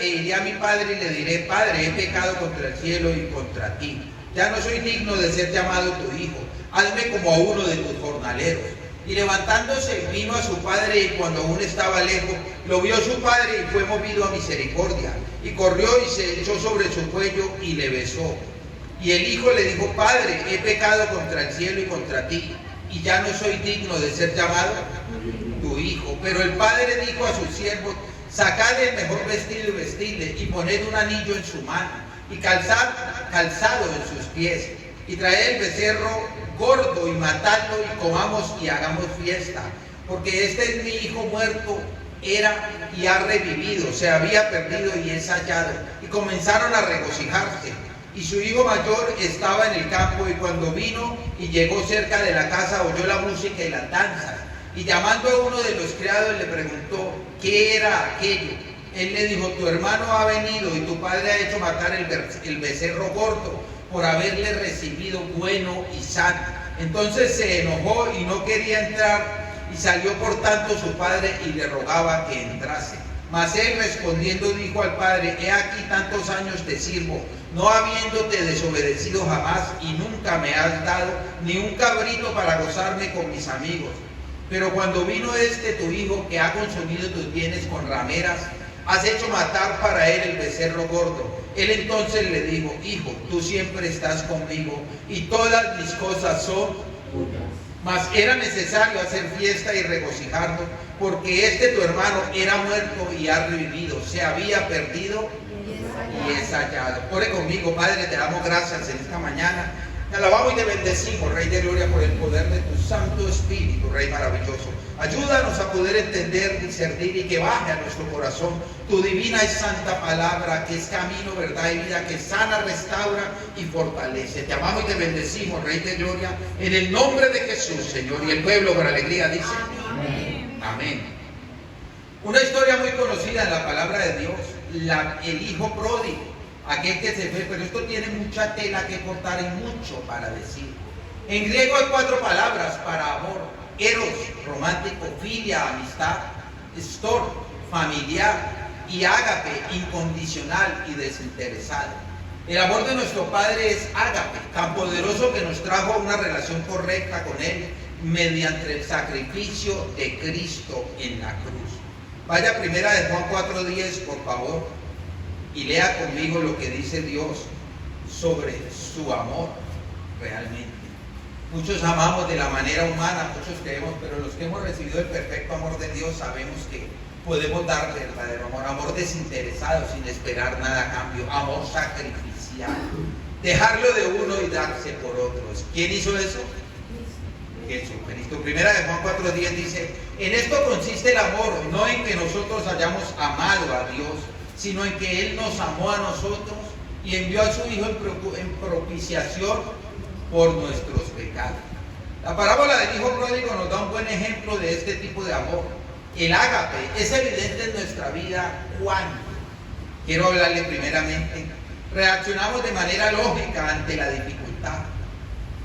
e iré a mi padre y le diré: Padre, he pecado contra el cielo y contra ti. Ya no soy digno de ser llamado tu hijo. Hazme como a uno de tus jornaleros. Y levantándose vino a su padre, y cuando aún estaba lejos, lo vio su padre y fue movido a misericordia. Y corrió y se echó sobre su cuello y le besó. Y el hijo le dijo: Padre, he pecado contra el cielo y contra ti, y ya no soy digno de ser llamado tu hijo. Pero el padre dijo a sus siervos: Sacad el mejor vestido y vestidle, y poned un anillo en su mano, y calzado en sus pies, y traed el becerro gordo y matadlo, y comamos y hagamos fiesta, porque este es mi hijo muerto, era y ha revivido, se había perdido y es hallado. Y comenzaron a regocijarse. Y su hijo mayor estaba en el campo, y cuando vino y llegó cerca de la casa, oyó la música y las danzas. Y llamando a uno de los criados le preguntó qué era aquello. Él le dijo: tu hermano ha venido, y tu padre ha hecho matar el becerro gordo, por haberle recibido bueno y sano. Entonces se enojó y no quería entrar, y salió por tanto su padre y le rogaba que entrase. Mas él respondiendo dijo al padre: he aquí tantos años te sirvo, no habiéndote desobedecido jamás, y nunca me has dado ni un cabrito para gozarme con mis amigos. Pero cuando vino este tu hijo, que ha consumido tus bienes con rameras, has hecho matar para él el becerro gordo. Él entonces le dijo: hijo, tú siempre estás conmigo, y todas mis cosas son tuyas. Mas era necesario hacer fiesta y regocijarnos, porque este tu hermano era muerto y ha revivido, se había perdido y es hallado. Ore conmigo. Padre, te damos gracias en esta mañana. Te alabamos y te bendecimos, Rey de Gloria, por el poder de tu Santo Espíritu, Rey maravilloso. Ayúdanos a poder entender, discernir, y que baje a nuestro corazón tu divina y santa palabra, que es camino, verdad y vida, que sana, restaura y fortalece. Te amamos y te bendecimos, Rey de Gloria, en el nombre de Jesús, Señor. Y el pueblo con alegría dice: amén. Amén. Una historia muy conocida en la palabra de Dios, el hijo pródigo, aquel que se fue, pero esto tiene mucha tela que cortar y mucho para decir. En griego hay 4 palabras para amor: eros, romántico; filia, amistad; stork, familiar; y ágape, incondicional y desinteresado. El amor de nuestro Padre es ágape, tan poderoso que nos trajo una relación correcta con Él mediante el sacrificio de Cristo en la cruz. Vaya primera de Juan 4:10, por favor, y lea conmigo lo que dice Dios sobre su amor realmente. Muchos amamos de la manera humana, muchos creemos, pero los que hemos recibido el perfecto amor de Dios sabemos que podemos dar verdadero amor, amor desinteresado, sin esperar nada a cambio, amor sacrificial, dejarlo de uno y darse por otros. ¿Quién hizo eso? Jesucristo. Primera de Juan 4:10 dice: en esto consiste el amor, no en que nosotros hayamos amado a Dios, sino en que Él nos amó a nosotros y envió a su Hijo en propiciación por nuestros pecados. La parábola del hijo pródigo nos da un buen ejemplo de este tipo de amor. El ágape es evidente en nuestra vida cuando, quiero hablarle primeramente, reaccionamos de manera lógica ante la dificultad.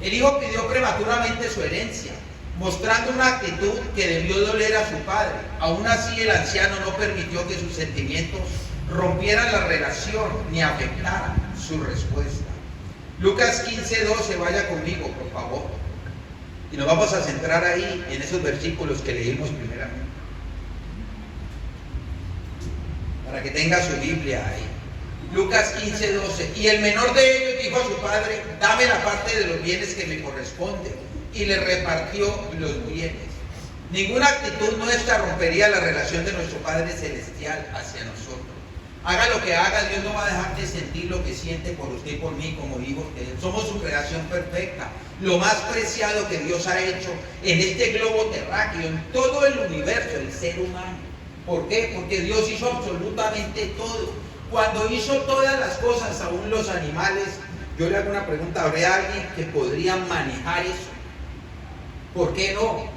El hijo pidió prematuramente su herencia, mostrando una actitud que debió doler a su padre. Aún así, el anciano no permitió que sus sentimientos rompieran la relación ni afectaran su respuesta. Lucas 15:12, vaya conmigo, por favor. Y nos vamos a centrar ahí en esos versículos que leímos primeramente, para que tenga su Biblia ahí. Lucas 15:12. Y el menor de ellos dijo a su padre: dame la parte de los bienes que me corresponde. Y le repartió los bienes. Ninguna actitud nuestra rompería la relación de nuestro Padre Celestial hacia nosotros. Haga lo que haga, Dios no va a dejar de sentir lo que siente por usted y por mí como hijos de Él. Somos su creación perfecta, lo más preciado que Dios ha hecho en este globo terráqueo, en todo el universo, el ser humano. ¿Por qué? Porque Dios hizo absolutamente todo. Cuando hizo todas las cosas, aún los animales, yo le hago una pregunta: ¿habría alguien que podría manejar eso? ¿Por qué no?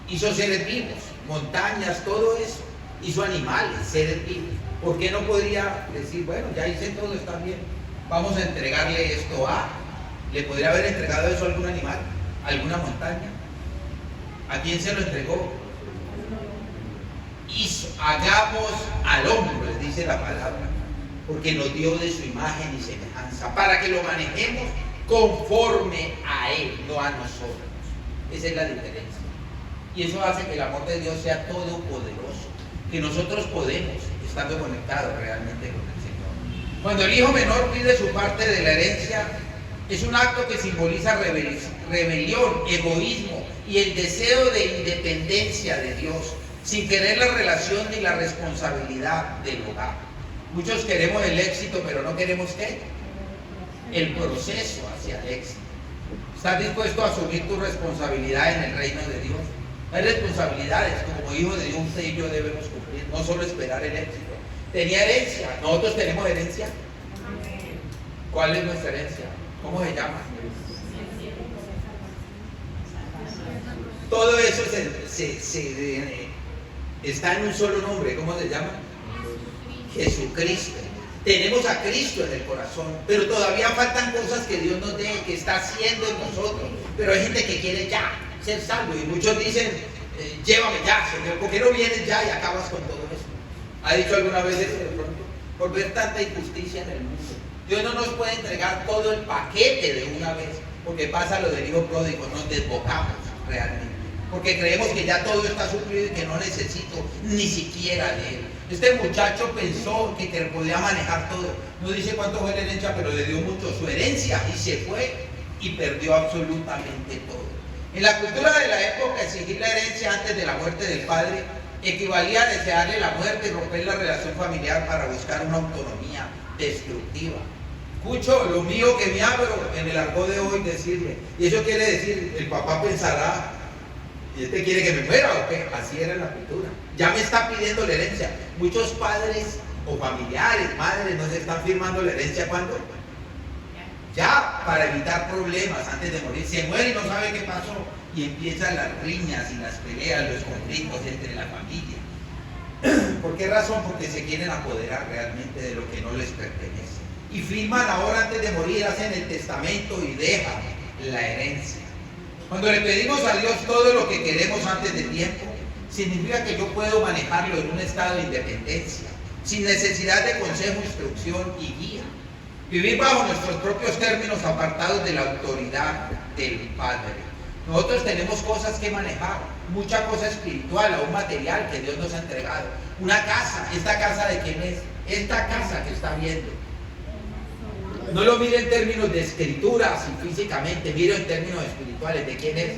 Hizo seres vivos, montañas, todo eso. Hizo animales, seres vivos. ¿Por qué no podría decir: bueno, ya hice todo, está bien, vamos a entregarle esto a? ¿Le podría haber entregado eso a algún animal? ¿A alguna montaña? ¿A quién se lo entregó? Hagamos al hombre dice la palabra, porque nos dio de su imagen y semejanza, para que lo manejemos conforme a Él, no a nosotros. Esa es la diferencia. Y eso hace que el amor de Dios sea todopoderoso, que nosotros podemos, estando conectados realmente con el Señor. Cuando el hijo menor pide su parte de la herencia, es un acto que simboliza rebelión, egoísmo y el deseo de independencia de Dios, sin querer la relación ni la responsabilidad del hogar. Muchos queremos el éxito, pero no queremos ¿qué? El proceso hacia el éxito. ¿Estás dispuesto a asumir tu responsabilidad en el reino de Dios? Hay responsabilidades que como hijo de Dios usted y yo debemos cumplir, no solo esperar el éxito. Tenía herencia, nosotros tenemos herencia. ¿Cuál es nuestra herencia? ¿Cómo se llama? Todo eso está en un solo nombre. ¿Cómo se llama? Jesucristo. Tenemos a Cristo en el corazón, pero todavía faltan cosas que Dios nos dé, que está haciendo en nosotros. Pero hay gente que quiere ya ser salvo y muchos dicen, llévame ya, Señor, ¿por qué no vienes ya y acabas con todo eso? ¿Ha dicho alguna vez eso de pronto? Por ver tanta injusticia en el mundo. Dios no nos puede entregar todo el paquete de una vez, porque pasa lo del hijo pródigo, nos desbocamos realmente, porque creemos que ya todo está suplido y que no necesito ni siquiera de Él. Este muchacho pensó que podía manejar todo. No dice cuánto fue la herencia, pero le dio mucho su herencia y se fue y perdió absolutamente todo. En la cultura de la época, exigir la herencia antes de la muerte del padre equivalía a desearle la muerte y romper la relación familiar para buscar una autonomía destructiva. Escucho lo mío que me abro en el argot de hoy decirle. Y eso quiere decir, el papá pensará, ¿y este quiere que me muera o qué? Así era la cultura. Ya me está pidiendo la herencia. Muchos padres o familiares, madres, nos están firmando la herencia ¿cuándo? Ya, para evitar problemas antes de morir. Se muere y no sabe qué pasó. Y empiezan las riñas y las peleas, los conflictos entre la familia. ¿Por qué razón? Porque se quieren apoderar realmente de lo que no les pertenece. Y firman ahora antes de morir, hacen el testamento y dejan la herencia. Cuando le pedimos a Dios todo lo que queremos antes de tiempo, significa que yo puedo manejarlo en un estado de independencia, sin necesidad de consejo, instrucción y guía. Vivir bajo nuestros propios términos, apartados de la autoridad del Padre. Nosotros tenemos cosas que manejar, mucha cosa espiritual, aún material que Dios nos ha entregado. Una casa, ¿esta casa de quién es? Esta casa que está viendo. No lo mire en términos de escrituras y físicamente, mire en términos espirituales. ¿De quién es?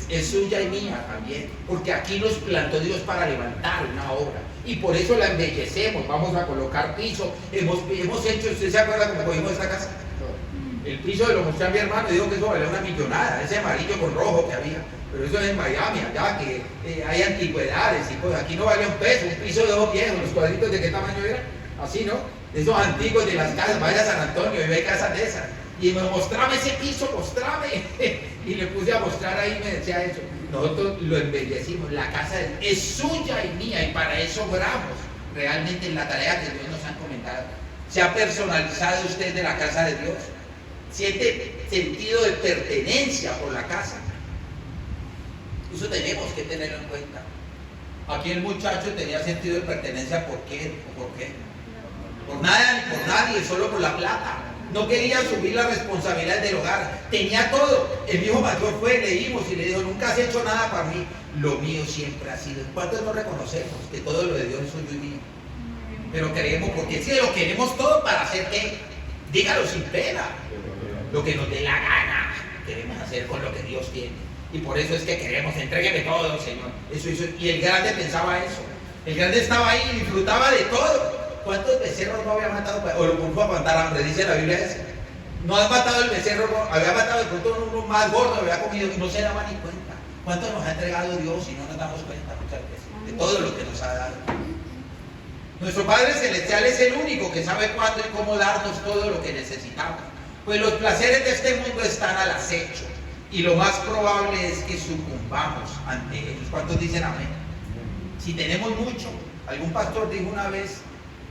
Es suya y mía también, porque aquí nos plantó Dios para levantar una obra y por eso la embellecemos. Vamos a colocar piso, hemos hecho, ¿usted se acuerda cómo cogimos esta casa? El piso lo mostré a mi hermano y dijo que eso valía una millonada, ese amarillo con rojo que había, pero eso es en Miami, allá que hay antigüedades y cosas. Aquí no valía un peso, un piso de dos viejos. ¿Los cuadritos de qué tamaño eran? Así, ¿no? De esos antiguos de las casas. Vaya a San Antonio y ve casas de esas. Y me mostraba ese piso, mostrame. Y le puse a mostrar ahí y me decía eso. Nosotros lo embellecimos. La casa es suya y mía y para eso oramos realmente en la tarea que Dios nos ha encomendado. ¿Se ha personalizado usted de la casa de Dios? ¿Siente sentido de pertenencia por la casa? Eso tenemos que tenerlo en cuenta. Aquí el muchacho tenía sentido de pertenencia. ¿Por qué? ¿Por qué? Por nada ni por nadie, solo por la plata. No quería asumir las responsabilidades del hogar. Tenía todo. El hijo mayor fue, leímos y le dijo, nunca has hecho nada para mí. Lo mío siempre ha sido. ¿Cuántos no reconocemos que todo lo de Dios es suyo y mío? Pero creemos, porque si lo queremos todo para hacer ¿qué? Dígalo sin pena. Lo que nos dé la gana queremos hacer con lo que Dios tiene. Y por eso es que queremos, entrégueme todo, Señor. Eso. Y el grande pensaba eso. El grande estaba ahí y disfrutaba de todo. ¿Cuántos becerros no había matado? O lo puso a aguantar hambre, dice la Biblia esa. No has matado el becerro, había matado de pronto uno más gordo, había comido y no se daba ni cuenta. ¿Cuánto nos ha entregado Dios y no nos damos cuenta muchas veces de todo lo que nos ha dado? Nuestro Padre Celestial es el único que sabe cuándo y cómo darnos todo lo que necesitamos. Pues los placeres de este mundo están al acecho y lo más probable es que sucumbamos ante ellos. ¿Cuántos dicen amén? Si tenemos mucho, algún pastor dijo una vez,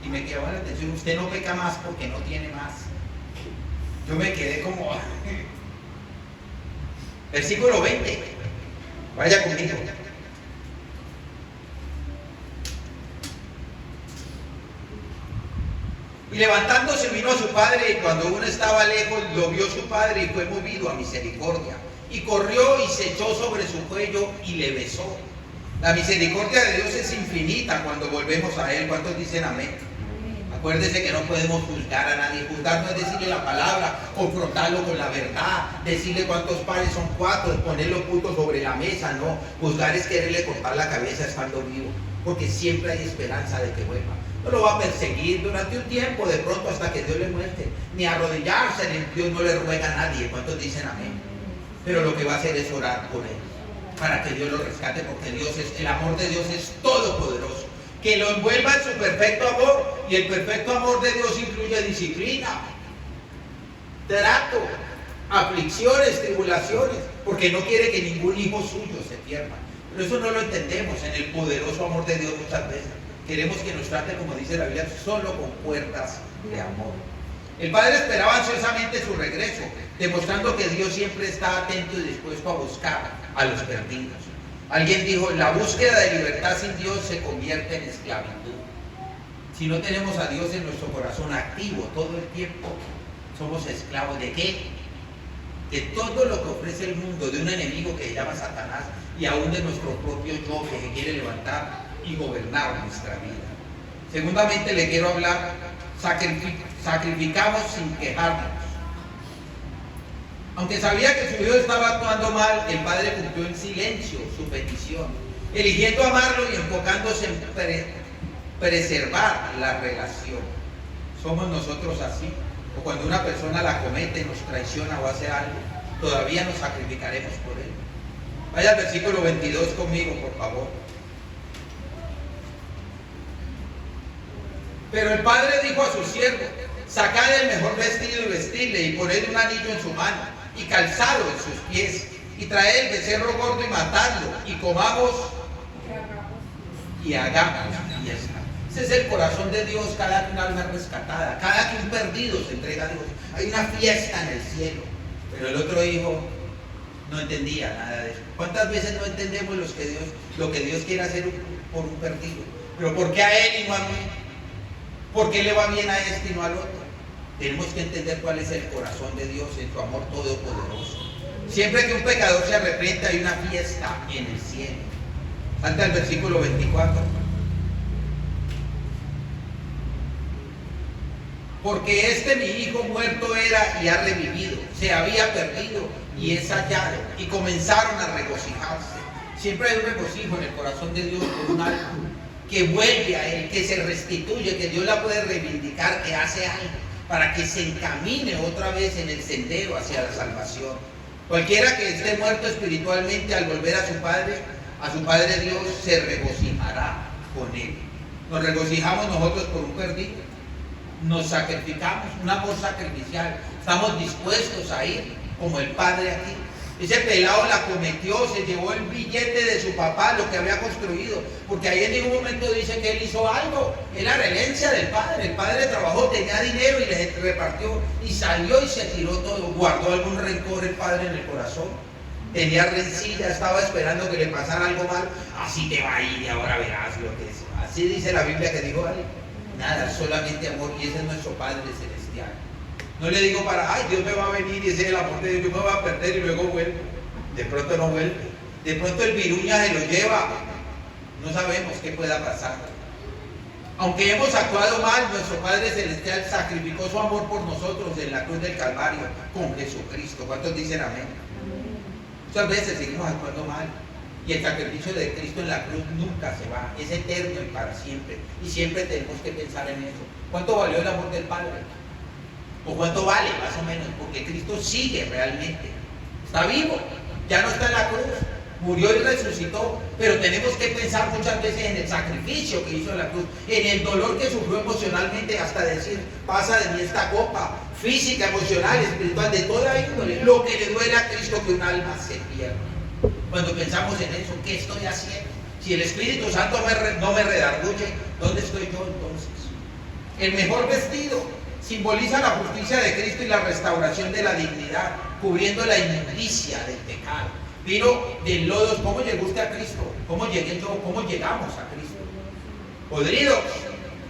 y me quedó la atención, usted no peca más porque no tiene más. Yo me quedé como... Versículo 20. Vaya conmigo. Y levantándose vino a su padre, y cuando uno estaba lejos, lo vio su padre y fue movido a misericordia. Y corrió y se echó sobre su cuello y le besó. La misericordia de Dios es infinita cuando volvemos a Él. ¿Cuántos dicen amén? Acuérdese que no podemos juzgar a nadie. Juzgar no es decirle la palabra, confrontarlo con la verdad, decirle cuántos pares son 4, ponerlo puntos sobre la mesa. No, juzgar es quererle cortar la cabeza estando vivo, porque siempre hay esperanza de que vuelva. No lo va a perseguir durante un tiempo, de pronto hasta que Dios le muestre. Ni arrodillarse, Dios no le ruega a nadie. ¿Cuántos dicen amén? Pero lo que va a hacer es orar por él, para que Dios lo rescate, porque el amor de Dios es todopoderoso. Que lo envuelva en su perfecto amor, y el perfecto amor de Dios incluye disciplina, trato, aflicciones, tribulaciones, porque no quiere que ningún hijo suyo se pierda. Pero eso no lo entendemos en el poderoso amor de Dios muchas veces. Queremos que nos trate, como dice la Biblia, solo con puertas de amor. El padre esperaba ansiosamente su regreso, demostrando que Dios siempre está atento y dispuesto a buscar a los perdidos. Alguien dijo, la búsqueda de libertad sin Dios se convierte en esclavitud. Si no tenemos a Dios en nuestro corazón activo todo el tiempo, somos esclavos ¿de qué? De todo lo que ofrece el mundo, de un enemigo que se llama Satanás, y aún de nuestro propio yo que se quiere levantar y gobernar nuestra vida. Segundamente le quiero hablar, sacrificamos sin quejarnos. Aunque sabía que su hijo estaba actuando mal, el padre cumplió en silencio su petición, eligiendo amarlo y enfocándose en preservar la relación. ¿Somos nosotros así? O cuando una persona la comete, nos traiciona o hace algo, todavía nos sacrificaremos por él. Vaya al versículo 22 conmigo, por favor. Pero el padre dijo a su siervo, sacad el mejor vestido y vestidle, y poned un anillo en su mano, y calzado en sus pies, y traed el becerro gordo y matadlo, y comamos y hagamos fiesta. Ese es el corazón de Dios, cada que un alma es rescatada, cada que un perdido se entrega a Dios. Hay una fiesta en el cielo. Pero el otro hijo no entendía nada de eso. ¿Cuántas veces no entendemos lo que Dios quiere hacer por un perdido? Pero ¿por qué a él y no a mí? ¿Por qué le va bien a este y no al otro? Tenemos que entender cuál es el corazón de Dios en su amor todopoderoso. Siempre que un pecador se arrepiente hay una fiesta en el cielo. Salta el versículo 24. Porque mi hijo muerto era y ha revivido, se había perdido y es hallado. Y comenzaron a regocijarse. Siempre hay un regocijo en el corazón de Dios por un alma que vuelve a Él, que se restituye, que Dios la puede reivindicar, que hace algo para que se encamine otra vez en el sendero hacia la salvación. Cualquiera que esté muerto espiritualmente, al volver a su Padre Dios, se regocijará con Él. Nos regocijamos nosotros por un perdido. Nos sacrificamos, un amor sacrificial. Estamos dispuestos a ir como el Padre aquí. Ese pelado la cometió, se llevó el billete de su papá, lo que había construido, porque ahí en ningún momento dice que él hizo algo. Era la herencia del padre. El padre trabajó, tenía dinero y le repartió, y salió y se tiró todo. Guardó algún rencor el padre en el corazón, tenía rencilla, estaba esperando que le pasara algo mal. Así te va a ir y ahora verás lo que es. Así dice la Biblia que dijo, ¿vale? Nada, solamente amor, y ese es nuestro Padre Celestial. No le digo Dios me va a venir y ese es el amor de Dios, yo me voy a perder y luego vuelve. De pronto no vuelve. De pronto el viruña se lo lleva. No sabemos qué pueda pasar. Aunque hemos actuado mal, nuestro Padre Celestial sacrificó su amor por nosotros en la cruz del Calvario con Jesucristo. ¿Cuántos dicen amén? Muchas veces seguimos actuando mal. Y el sacrificio de Cristo en la cruz nunca se va, es eterno y para siempre. Y siempre tenemos que pensar en eso. ¿Cuánto valió el amor del Padre? ¿O cuánto vale, más o menos? Porque Cristo sigue realmente. Está vivo, ya no está en la cruz. Murió y resucitó. Pero tenemos que pensar muchas veces en el sacrificio que hizo en la cruz, en el dolor que sufrió emocionalmente, hasta decir, pasa de mí esta copa, física, emocional, espiritual, de toda índole. Lo que le duele a Cristo que un alma se pierda. Cuando pensamos en eso, ¿qué estoy haciendo? Si el Espíritu Santo no me redarguye, ¿dónde estoy yo entonces? El mejor vestido simboliza la justicia de Cristo y la restauración de la dignidad, cubriendo la inmundicia del pecado. Vino del lodo. ¿Cómo llegó usted a Cristo? ¿Cómo llegué yo? ¿Cómo llegamos a Cristo? Podridos.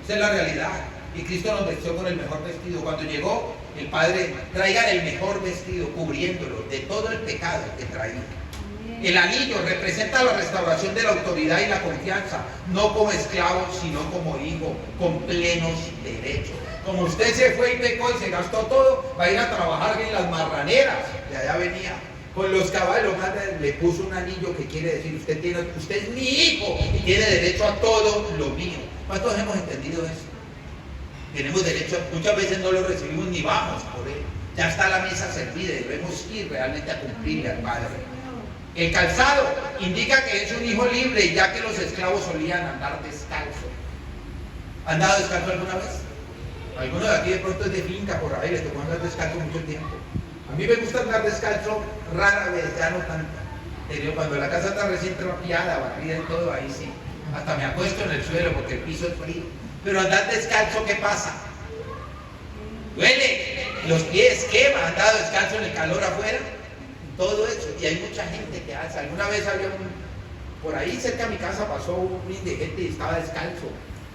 Esa es la realidad. y Cristo nos vestió con el mejor vestido. Cuando llegó, el Padre, traigan el mejor vestido, cubriéndolo de todo el pecado que traía. El anillo representa la restauración de la autoridad y la confianza, no como esclavo, sino como hijo, con plenos derechos. Como usted se fue y pecó y se gastó todo, va a ir a trabajar en las marraneras, de allá venía, con los caballos, le puso un anillo que quiere decir, usted es mi hijo y tiene derecho a todo lo mío. ¿Cuántos hemos entendido eso? Tenemos derecho, muchas veces no lo recibimos ni vamos por él. Ya está la mesa servida y debemos ir realmente a cumplirle al Padre. El calzado indica que es un hijo libre, ya que los esclavos solían andar descalzos. ¿Han andado descalzo alguna vez? Algunos de aquí de pronto es de finca por ahí, les tocó andar descalzo mucho tiempo. A mí me gusta andar descalzo rara vez, ya no tanto. Pero cuando la casa está recién trapeada, barrida y todo, ahí sí. Hasta me acuesto en el suelo porque el piso es frío. Pero andar descalzo, ¿qué pasa? Duele, los pies quema, andado descalzo en el calor afuera. Todo eso, y hay mucha gente que hace. Alguna vez había por ahí cerca de mi casa pasó un indigente y estaba descalzo.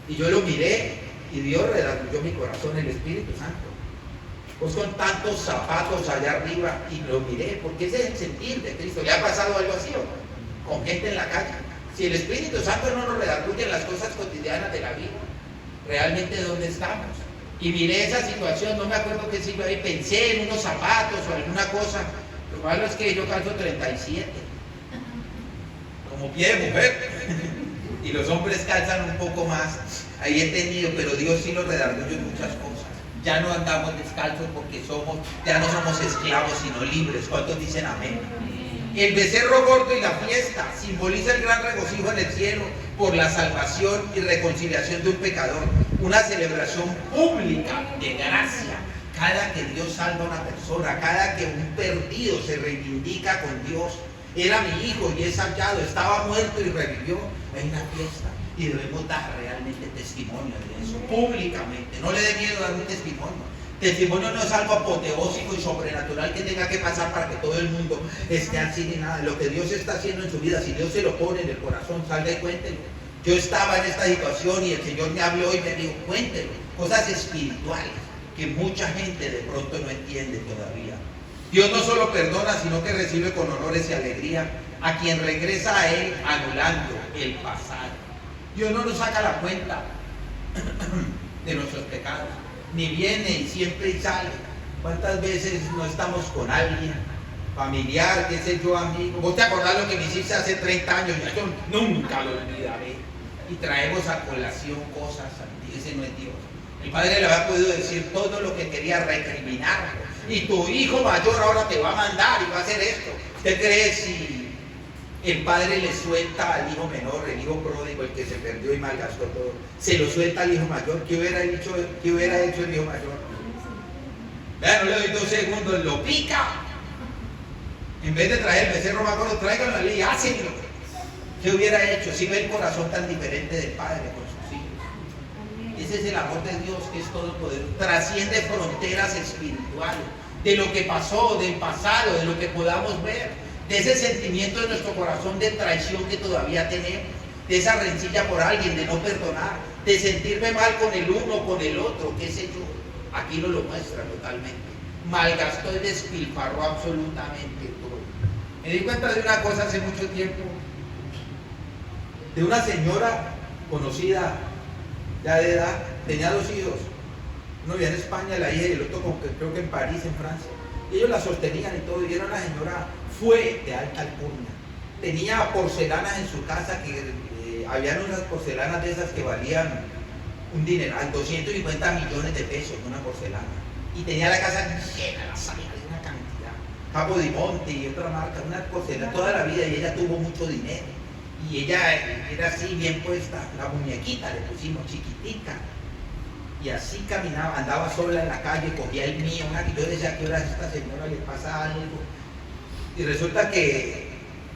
Y yo lo miré y Dios redarguyó mi corazón, el Espíritu Santo. Pues con tantos zapatos allá arriba y lo miré, porque ese es el sentir de Cristo. ¿Le ha pasado algo así o no? Con gente en la calle. Si el Espíritu Santo no nos redarguye en las cosas cotidianas de la vida, realmente ¿dónde estamos? Y miré esa situación, no me acuerdo qué siglo ahí, pensé en unos zapatos o alguna cosa. Lo malo es que yo calzo 37, como pie de mujer, y los hombres calzan un poco más. Ahí he tenido, pero Dios sí los redarguyó en muchas cosas. Ya no andamos descalzos porque ya no somos esclavos, sino libres. ¿Cuántos dicen amén? El becerro gordo y la fiesta simboliza el gran regocijo en el cielo por la salvación y reconciliación de un pecador. Una celebración pública de gracia. Cada que Dios salva a una persona, cada que un perdido se reivindica con Dios, era mi hijo y es hallado, estaba muerto y revivió, hay una fiesta y debemos dar realmente testimonio de eso, públicamente. No le dé miedo dar un testimonio. Testimonio no es algo apoteósico y sobrenatural que tenga que pasar para que todo el mundo esté así ni nada. Lo que Dios está haciendo en su vida, si Dios se lo pone en el corazón, salga y cuéntelo. Yo estaba en esta situación y el Señor me habló y me dijo, cuéntelo, cosas espirituales que mucha gente de pronto no entiende todavía. Dios no solo perdona, sino que recibe con honores y alegría a quien regresa a Él anulando el pasado. Dios no nos saca la cuenta de nuestros pecados, ni viene y siempre y sale. ¿Cuántas veces no estamos con alguien, familiar, qué sé yo, amigo? ¿Vos te acordás lo que me hiciste hace 30 años? Yo nunca lo olvidaré. Y traemos a colación cosas, y ese no es Dios. El Padre le había podido decir todo lo que quería, recriminarlo. Y tu hijo mayor ahora te va a mandar y va a hacer esto. ¿Usted cree si el padre le suelta al hijo menor, el hijo pródigo, el que se perdió y malgastó todo, se lo suelta al hijo mayor? ¿Qué hubiera hecho el hijo mayor? Vean, no le doy 2 segundos, lo pica. En vez de traer el becerro más gordo, tráiganlo a y hácenlo. ¿Qué hubiera hecho? Si ve el corazón tan diferente del padre con sus hijos. Ese es el amor de Dios, que es todopoderoso. Trasciende fronteras espirituales, de lo que pasó, del pasado, de lo que podamos ver, de ese sentimiento de nuestro corazón de traición que todavía tenemos, de esa rencilla por alguien, de no perdonar, de sentirme mal con el uno, con el otro, qué sé yo. Aquí no lo muestra totalmente. Malgastó y despilfarró absolutamente todo. Me di cuenta de una cosa hace mucho tiempo, de una señora conocida, ya de edad, tenía 2 hijos. Uno vivía en España, la hija, y el otro creo que en París, en Francia. Y ellos la sostenían y todo, y era una señora fue de alta alcurnia. Tenía porcelanas en su casa, que habían unas porcelanas de esas que valían un dineral, 250 millones de pesos una porcelana. Y tenía la casa llena, la sala de una cantidad. Capo di Monte y otra marca, una porcelana toda la vida, y ella tuvo mucho dinero. Y ella era así bien puesta, la muñequita le pusimos chiquitica. Y así caminaba, andaba sola en la calle, cogía el mío, yo decía, ¿qué hora a esta señora le pasa algo? Y resulta que,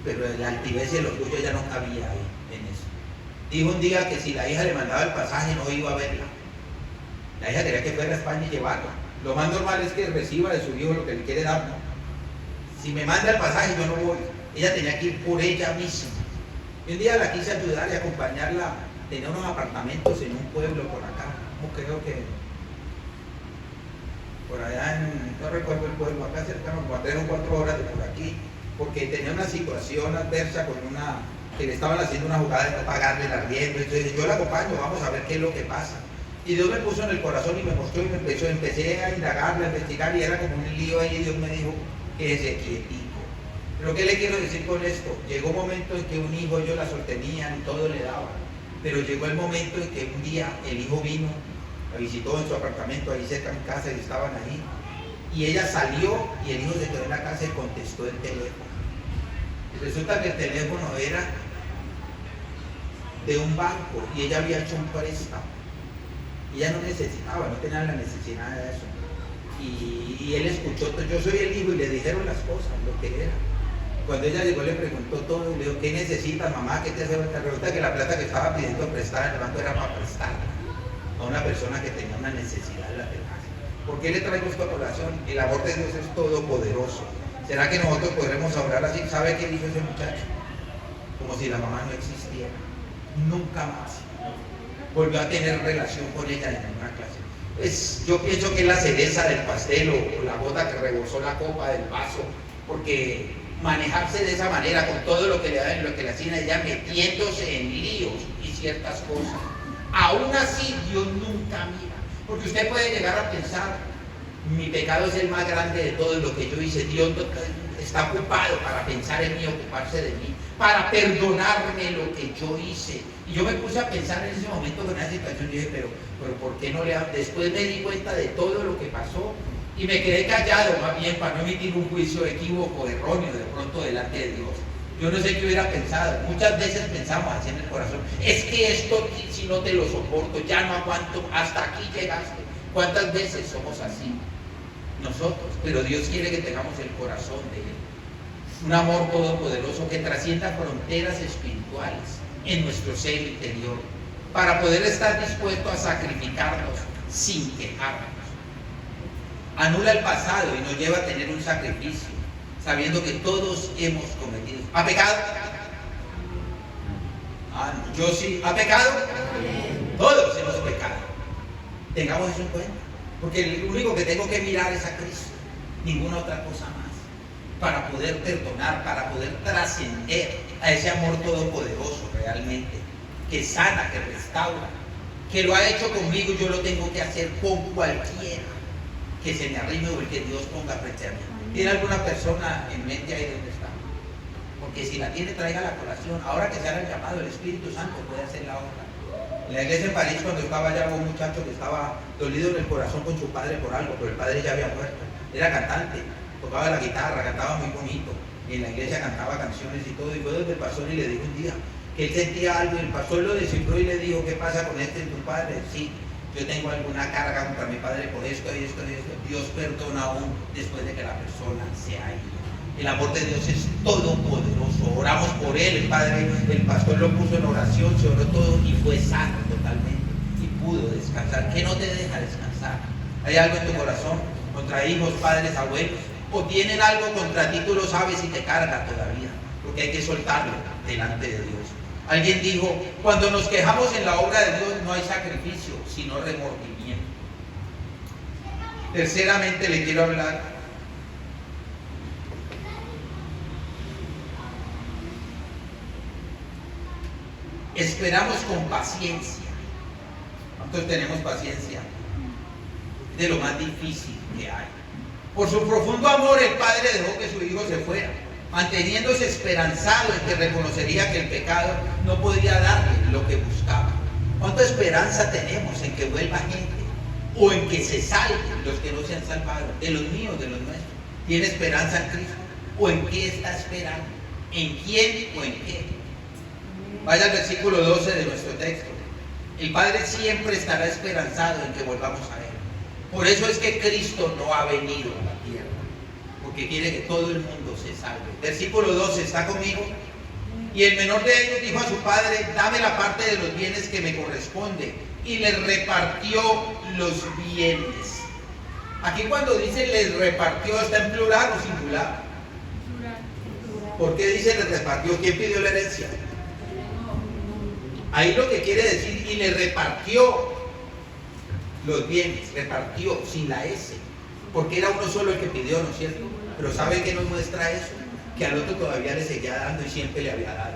pero la altivez y el orgullo ya no cabía ahí en eso. Dijo un día que si la hija le mandaba el pasaje no iba a verla. La hija quería que fuera a España y llevarla. Lo más normal es que reciba de su hijo lo que le quiere dar, ¿no? Si me manda el pasaje yo no voy. Ella tenía que ir por ella misma. Y un día la quise ayudar y acompañarla. Tenía unos apartamentos en un pueblo por acá, creo que por allá no recuerdo el pueblo, acá cercano, como a 3 o 4 horas de por aquí, porque tenía una situación adversa con que le estaban haciendo una jugada de no pagarle el arriendo. Entonces yo la acompaño, vamos a ver qué es lo que pasa. Y Dios me puso en el corazón y me mostró y empecé a indagarla, a investigar, y era como un lío ahí, y Dios me dijo que se quietico. Pero ¿qué le quiero decir con esto? Llegó un momento en que un hijo ellos la sostenían y todo le daban, pero llegó el momento en que un día el hijo vino, la visitó en su apartamento ahí cerca de mi casa y estaban ahí, y ella salió y el hijo se quedó en la casa y contestó el teléfono. Y resulta que el teléfono era de un banco y ella había hecho un préstamo. Ella no necesitaba, no tenía la necesidad de eso. Y él escuchó, yo soy el hijo, y le dijeron las cosas, lo que era. Cuando ella llegó le preguntó todo, y le dijo, ¿qué necesitas, mamá? ¿Qué te hace falta? Resulta que la plata que estaba pidiendo prestar en el banco era para prestarla a una persona que tenía una necesidad de la tenaz. ¿Por qué le traigo esto a colación? El amor de Dios es todopoderoso. ¿Será que nosotros podremos orar así? ¿Sabe qué dijo ese muchacho? Como si la mamá no existiera. Nunca más volvió a tener relación con ella en ninguna clase. Yo pienso que es la cereza del pastel o la gota que rebosó la copa del vaso, porque manejarse de esa manera con todo lo que le dan, lo que le hacían a ella, metiéndose en líos y ciertas cosas, aún así Dios nunca mira, porque usted puede llegar a pensar, mi pecado es el más grande de todo lo que yo hice, Dios está ocupado para pensar en mí, ocuparse de mí, para perdonarme lo que yo hice. Y yo me puse a pensar en ese momento con esa situación, y dije, pero ¿por qué no le hablo? Después me di cuenta de todo lo que pasó y me quedé callado, más bien, para no emitir un juicio equívoco, erróneo, de pronto delante de Dios. Yo no sé qué hubiera pensado. Muchas veces pensamos así en el corazón, es que esto, si no te lo soporto, ya no aguanto, hasta aquí llegaste. ¿Cuántas veces somos así nosotros? Pero Dios quiere que tengamos el corazón de Él. Un amor todopoderoso que trascienda fronteras espirituales en nuestro ser interior, para poder estar dispuesto a sacrificarnos sin quejarnos. Anula el pasado y nos lleva a tener un sacrificio, sabiendo que todos hemos cometido. ¿Ha pecado? Yo sí. ¿Ha pecado? Todos hemos pecado. Tengamos eso en cuenta, porque el único que tengo que mirar es a Cristo, ninguna otra cosa más, para poder perdonar, para poder trascender a ese amor todopoderoso realmente, que sana, que restaura, que lo ha hecho conmigo y yo lo tengo que hacer con cualquiera que se me arrime o el que Dios ponga frente a mí. ¿Tiene alguna persona en mente ahí donde está? Porque si la tiene, traiga la colación. Ahora que se haga el llamado, el Espíritu Santo puede hacer la obra. En la iglesia en París, cuando estaba allá, hubo un muchacho que estaba dolido en el corazón con su padre por algo, pero el padre ya había muerto. Era cantante, tocaba la guitarra, cantaba muy bonito. Y en la iglesia cantaba canciones y todo. Y fue donde el pastor y le dijo un día que él sentía algo. Y el pastor lo descifró y le dijo, ¿qué pasa con tu padre? Sí, yo tengo alguna carga contra mi padre por esto y esto y esto. Dios perdona aún después de que la persona se ha ido. El amor de Dios es todopoderoso. Oramos por él, el pastor lo puso en oración, se oró todo y fue sano totalmente y pudo descansar. ¿Qué no te deja descansar? ¿Hay algo en tu corazón contra hijos, padres, abuelos? ¿O tienen algo contra ti, tú lo sabes y te carga todavía? Porque hay que soltarlo delante de Dios. Alguien dijo, cuando nos quejamos en la obra de Dios no hay sacrificio, sino remordimiento. Terceramente le quiero hablar esperamos con paciencia. ¿Cuántos tenemos paciencia? De lo más difícil que hay. Por su profundo amor, el Padre dejó que su Hijo se fuera, manteniéndose esperanzado en que reconocería que el pecado no podía darle lo que buscaba. ¿Cuánta esperanza tenemos en que vuelva gente? O en que se salven los que no se han salvado, de los míos, de los nuestros. ¿Tiene esperanza en Cristo? ¿O en qué está esperando? ¿En quién o en qué? Vaya al versículo 12 de nuestro texto. El Padre siempre estará esperanzado en que volvamos a Él. Por eso es que Cristo no ha venido a la tierra, porque quiere que todo el mundo se salve. Versículo 12, ¿está conmigo? Y el menor de ellos dijo a su padre, dame la parte de los bienes que me corresponde, y les repartió los bienes. Aquí cuando dice les repartió, ¿está en plural o singular? ¿Por qué dice les repartió? ¿Quién pidió la herencia? Ahí lo que quiere decir, y le repartió, los bienes, repartió sin la S, porque era uno solo el que pidió, ¿no es cierto? Pero ¿sabe qué nos muestra eso? Que al otro todavía le seguía dando y siempre le había dado.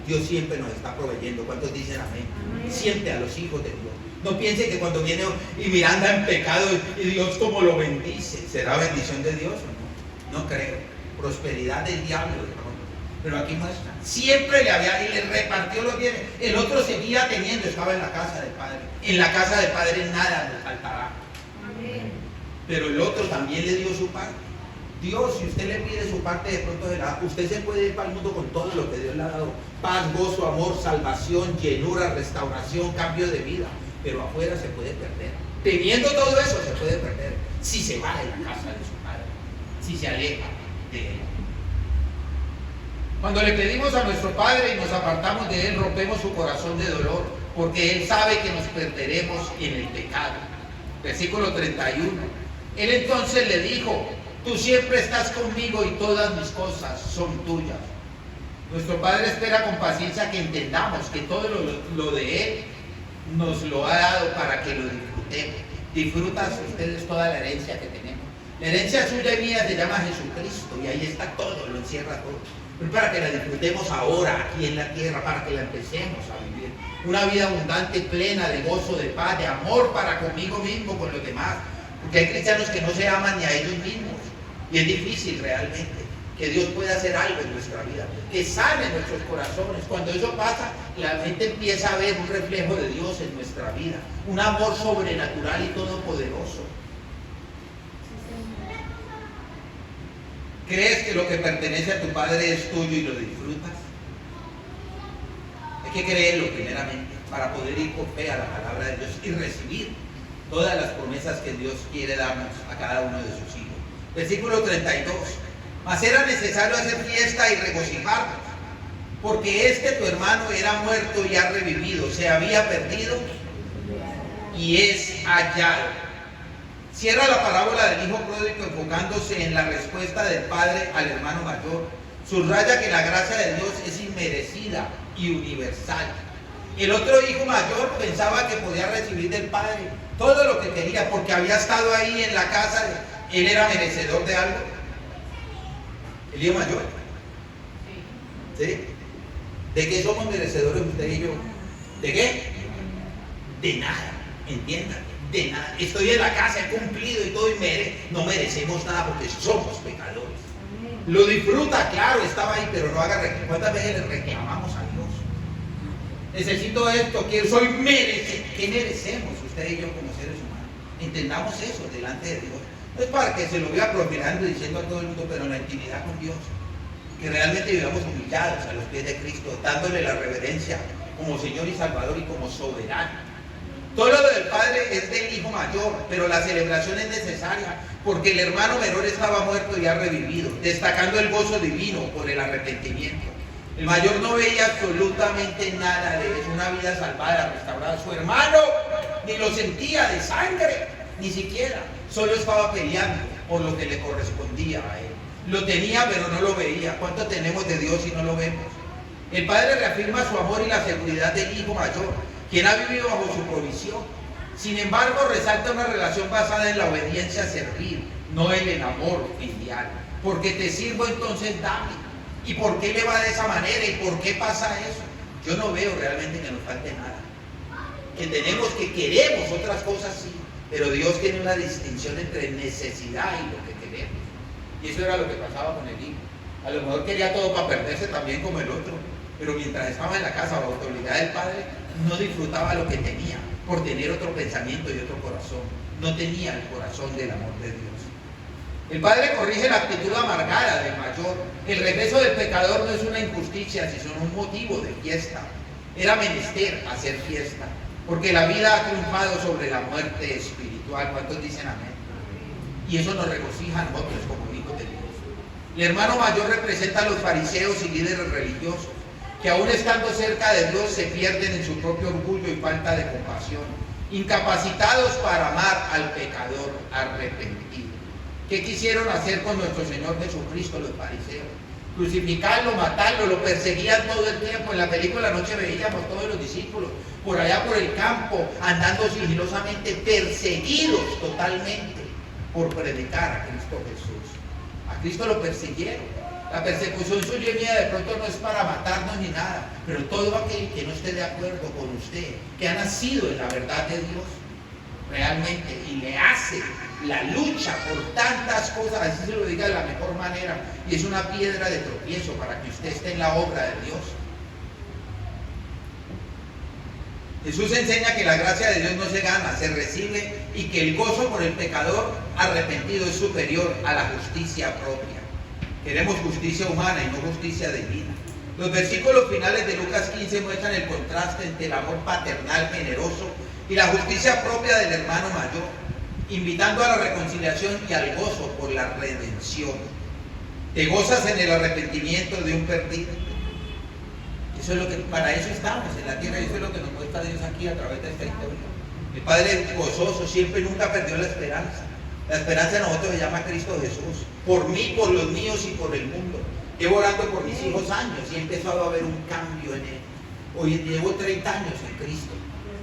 Dios siempre nos está proveyendo. ¿Cuántos dicen amén? Siempre a los hijos de Dios. No piense que cuando viene y mira anda en pecado y Dios como lo bendice, ¿será bendición de Dios o no? No creo. Prosperidad del diablo de pronto. Pero aquí muestra, siempre le había y le repartió los bienes. El otro seguía teniendo, estaba en la casa del Padre. En la casa del Padre nada le faltará. Pero el otro también le dio su parte. Dios, si usted le pide su parte, de pronto usted se puede ir para el mundo con todo lo que Dios le ha dado. Paz, gozo, amor, salvación, llenura, restauración, cambio de vida. Pero afuera se puede perder. Teniendo todo eso se puede perder. Si se va de la casa de su Padre. Si se aleja de Él. Cuando le pedimos a nuestro Padre y nos apartamos de Él, rompemos su corazón de dolor. Porque Él sabe que nos perderemos en el pecado. Versículo 31. Él entonces le dijo: tú siempre estás conmigo y todas mis cosas son tuyas. Nuestro Padre espera con paciencia que entendamos que todo lo de Él nos lo ha dado para que lo disfrutemos. Disfrutan ustedes toda la herencia que tenemos. La herencia suya y mía se llama Jesucristo y ahí está todo, lo encierra todo. Pero para que la disfrutemos ahora, aquí en la tierra, para que la empecemos a vivir. Una vida abundante, plena de gozo, de paz, de amor para conmigo mismo, con los demás. Porque hay cristianos que no se aman ni a ellos mismos. Y es difícil realmente que Dios pueda hacer algo en nuestra vida, que sane nuestros corazones. Cuando eso pasa, la gente empieza a ver un reflejo de Dios en nuestra vida, un amor sobrenatural y todopoderoso. ¿Crees que lo que pertenece a tu Padre es tuyo y lo disfrutas? Hay que creerlo primeramente para poder ir por fe a la palabra de Dios y recibir todas las promesas que Dios quiere darnos a cada uno de sus hijos. Versículo 32. Mas era necesario hacer fiesta y regocijarnos, porque tu hermano era muerto y ha revivido, se había perdido y es hallado. Cierra la parábola del hijo pródigo enfocándose en la respuesta del padre al hermano mayor. Subraya que la gracia de Dios es inmerecida y universal. El otro hijo mayor pensaba que podía recibir del padre todo lo que quería porque había estado ahí en la casa. Él era merecedor de algo. El hijo mayor. ¿Sí? ¿De qué somos merecedores usted y yo? ¿De qué? De nada. Entiendan. De nada. Estoy en la casa, he cumplido y todo y no merecemos nada porque somos pecadores. Lo disfruta, claro, estaba ahí, pero no haga reclamo. ¿Cuántas veces le reclamamos a Dios? Necesito esto, quiero, soy merecedor. ¿Qué merecemos usted y yo como seres humanos? Entendamos eso delante de Dios. No es para que se lo vea profilando y diciendo a todo el mundo, pero en la intimidad con Dios. Que realmente vivamos humillados a los pies de Cristo, dándole la reverencia como Señor y Salvador y como soberano. Todo lo del Padre es del hijo mayor, pero la celebración es necesaria porque el hermano menor estaba muerto y ha revivido, destacando el gozo divino por el arrepentimiento. El mayor no veía absolutamente nada de eso, una vida salvada, restaurada. Su hermano ni lo sentía de sangre, ni siquiera. Solo estaba peleando por lo que le correspondía a él. Lo tenía, pero no lo veía. ¿Cuánto tenemos de Dios y no lo vemos? El Padre reafirma su amor y la seguridad del hijo mayor, quien ha vivido bajo su provisión. Sin embargo, resalta una relación basada en la obediencia a servir, no en el amor filial. Porque te sirvo, entonces dame. ¿Y por qué le va de esa manera? ¿Y por qué pasa eso? Yo no veo realmente que nos falte nada. Que queremos otras cosas, sí. Pero Dios tiene una distinción entre necesidad y lo que queremos. Y eso era lo que pasaba con el hijo. A lo mejor quería todo para perderse también como el otro. Pero mientras estaba en la casa bajo autoridad del Padre, no disfrutaba lo que tenía por tener otro pensamiento y otro corazón. No tenía el corazón del amor de Dios. El Padre corrige la actitud amargada del mayor. El regreso del pecador no es una injusticia, sino un motivo de fiesta. Era menester hacer fiesta, porque la vida ha triunfado sobre la muerte espiritual. ¿Cuántos dicen amén? Y eso nos regocija a nosotros como hijos de Dios. El hermano mayor representa a los fariseos y líderes religiosos, que aún estando cerca de Dios se pierden en su propio orgullo y falta de compasión, incapacitados para amar al pecador arrepentido. ¿Qué quisieron hacer con nuestro Señor Jesucristo los fariseos? crucificarlo, matarlo, lo perseguían todo el tiempo. En la película anoche veíamos todos los discípulos por allá por el campo, andando sigilosamente, perseguidos totalmente por predicar a Cristo Jesús. A Cristo lo persiguieron. La persecución suya y mía de pronto no es para matarnos ni nada, pero todo aquel que no esté de acuerdo con usted, que ha nacido en la verdad de Dios, realmente, y le hace la lucha por tantas cosas, así se lo diga de la mejor manera, y es una piedra de tropiezo para que usted esté en la obra de Dios. Jesús enseña que la gracia de Dios no se gana, se recibe, y que el gozo por el pecador arrepentido es superior a la justicia propia. Queremos justicia humana y no justicia divina. Los versículos finales de Lucas 15 muestran el contraste entre el amor paternal generoso y la justicia propia del hermano mayor, invitando a la reconciliación y al gozo por la redención. ¿Te gozas en el arrepentimiento de un perdido? Eso es lo que, para eso estamos en la tierra, y eso es lo que nos muestra Dios aquí a través de esta historia. El Padre gozoso siempre nunca perdió la esperanza. La esperanza de nosotros se llama Cristo Jesús. Por mí, por los míos y por el mundo. Llevo orando por mis hijos años y he empezado a ver un cambio en él. Hoy llevo 30 años en Cristo.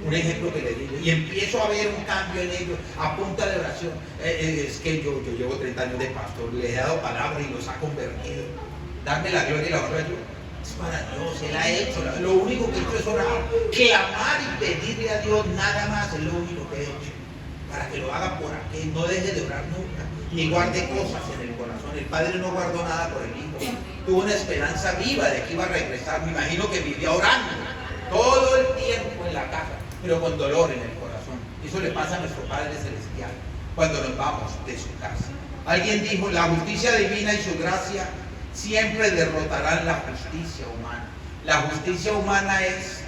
Un ejemplo que le digo. Y empiezo a ver un cambio en ellos a punta de oración. Es que yo llevo 30 años de pastor, le he dado palabra y los ha convertido. Darme la gloria y la honra yo. Es para Dios, Él ha hecho. Lo único que he hecho es orar, clamar y pedirle a Dios, nada más, es lo único que he hecho. Para que lo haga por aquel, no deje de orar nunca, ni guarde cosas en el corazón. El Padre no guardó nada por el Hijo. Tuvo una esperanza viva de que iba a regresar. Me imagino que vivía orando todo el tiempo en la casa, pero con dolor en el corazón. Eso le pasa a nuestro Padre Celestial cuando nos vamos de su casa. Alguien dijo, la justicia divina y su gracia siempre derrotarán la justicia humana. La justicia humana es,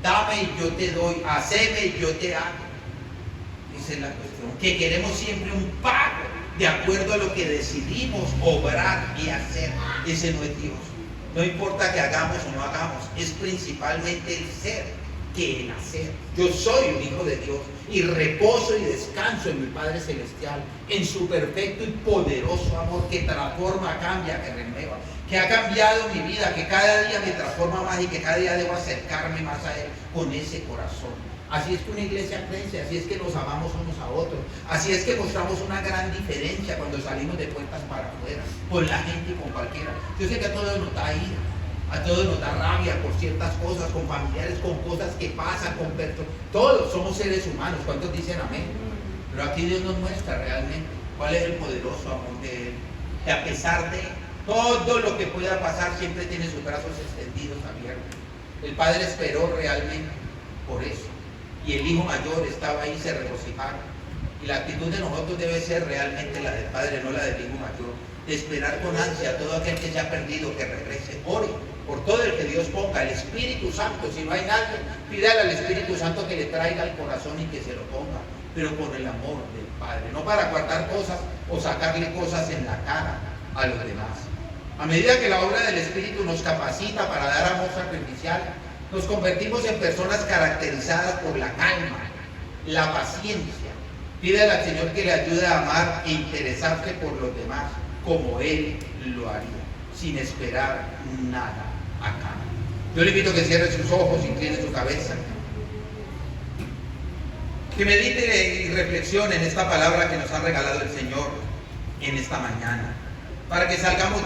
dame y yo te doy, haceme y yo te hago. Esa es la cuestión, que queremos siempre un pago de acuerdo a lo que decidimos obrar y hacer. Ese no es Dios. No importa que hagamos o no hagamos, es principalmente el ser que el hacer. Yo soy un hijo de Dios y reposo y descanso en mi Padre Celestial, en su perfecto y poderoso amor que transforma, cambia, que renueva, que ha cambiado mi vida, que cada día me transforma más y que cada día debo acercarme más a Él con ese corazón. Así es que una iglesia crece, así es que nos amamos unos a otros, así es que mostramos una gran diferencia cuando salimos de puertas para afuera, con la gente y con cualquiera. Yo sé que a todos nos da ira, a todos nos da rabia por ciertas cosas, con familiares, con cosas que pasan, con personas. Todos somos seres humanos, ¿cuántos dicen amén? Pero aquí Dios nos muestra realmente cuál es el poderoso amor de Él, que a pesar de todo lo que pueda pasar, siempre tiene sus brazos extendidos, abiertos. El Padre esperó realmente por eso. Y el hijo mayor estaba ahí, se regocijaron. Y la actitud de nosotros debe ser realmente la del Padre, no la del hijo mayor. De esperar con ansia a todo aquel que se ha perdido, que regrese. Ore por todo el que Dios ponga, el Espíritu Santo. Si no hay nadie, pídale al Espíritu Santo que le traiga al corazón y que se lo ponga. Pero por el amor del Padre. No para guardar cosas o sacarle cosas en la cara a los demás. A medida que la obra del Espíritu nos capacita para dar amor sacrificial, nos convertimos en personas caracterizadas por la calma, la paciencia. Pídale al Señor que le ayude a amar e interesarse por los demás, como Él lo haría, sin esperar nada a cambio. Yo le invito a que cierre sus ojos, incline su cabeza, que medite y reflexione en esta palabra que nos ha regalado el Señor en esta mañana, para que salgamos de